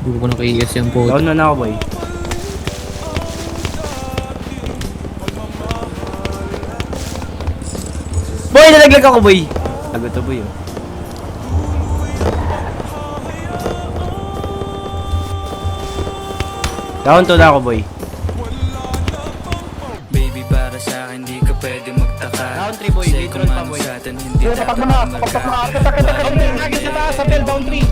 Hindi ko nakikis yan po. Down na ako, boy. Boy, nalaglag ako, boy. Lagot to, boy, oh. Down to na ako, boy. Baby, para sa akin di ka pwede magtaka. Down 3, boy. Say Literal kung pa, ano boy. sa atin hindi dapat magtaka. Agad sa taas, sa bell, down 3.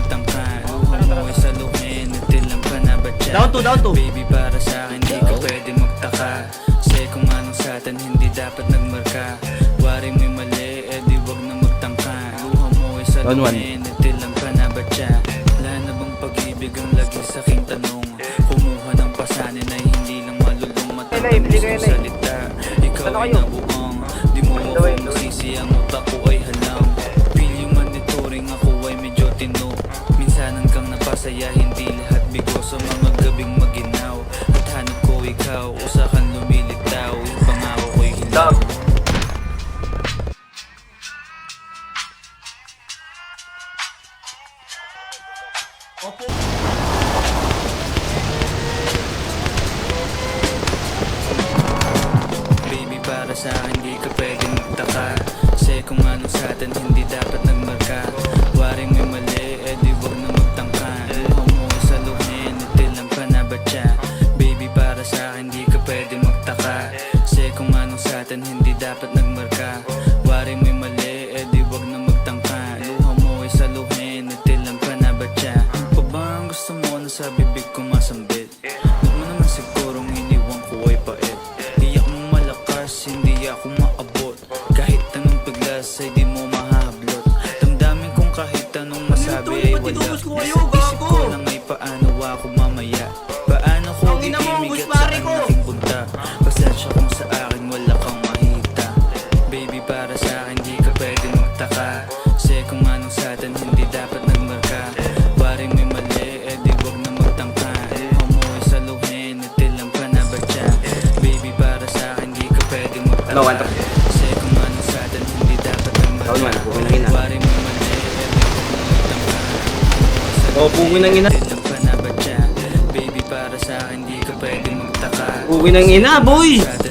Umuwi sa luhin, natilang ka na ba dyan? Down 2. Baby, para sa akin di ka pwede magtaka. Say kung ano sa atin hindi dapat nagmarka. Wari mo'y mali, eh di wag na magtangka. Luha mo ay sa Down 1. luhin, natilang ka na ba dyan? Wala na bang pag-ibig ang lagi sa aking tanong? Kumuha ng pasanin ay hindi lang malulong matatamis ng salita. Ikaw ay nabuang, di mo ako masisi, ang utak ko ay halang. Feel yung monitoring, ako ay medyo tino. Minsan hanggang napasaya, hindi lahat bigo. Sa mga gabing maginaw at hanap ko ikaw, usakan lumilitaw. Yung pangako ko'y hilaw. Baby, para sa akin di ka pwedeng magtaka. Say kung ano sa atin hindi dapat nagmarka. Waring may mali, eh di wag na magtangka. Luha mo ay sa luhin, natilang ka na ba siya? Baby, para sa akin di ka pwedeng magtaka. Say kung ano sa atin hindi dapat nagmarka. Waring may mali, eh di wag na magtangka. Luha mo ay sa luhin, natilang ka na ba siya? Pa ba ang gusto mo na sa bibig ko masambit? Huwag mo naman sigurong iniwan ko ay pait. Di ako malakas, hindi ako maabot. Kahit anong piglas ay di mo mahahablot. Damdamin kong kahit anong masabi ay wala. Nasa isip ko lang ay paano ako mamaya. Paano ko gigimig at saan aking punta. Pasensya kung sa akin wala kang mahita. Baby, para sa akin di ka pwede magtaka. Say kung ano sa atin hindi dapat nagmarka. Waring may mali, eh di wag na magtangka. Luha mo ay sa luhin, natilang ka na ba dyan? Baby, para sa akin di ka pwede magtaka. Hello, Anto. Say kung ano sa atin hindi dapat nagmarka. Down 1, puwi ng ina. Waring may mali, eh di wag na magtangka. Oh, puwi ng ina. Natilang ka na ba dyan? Baby, para sa akin di ka pwede magtaka. Puwi ng ina, boy. Sa atin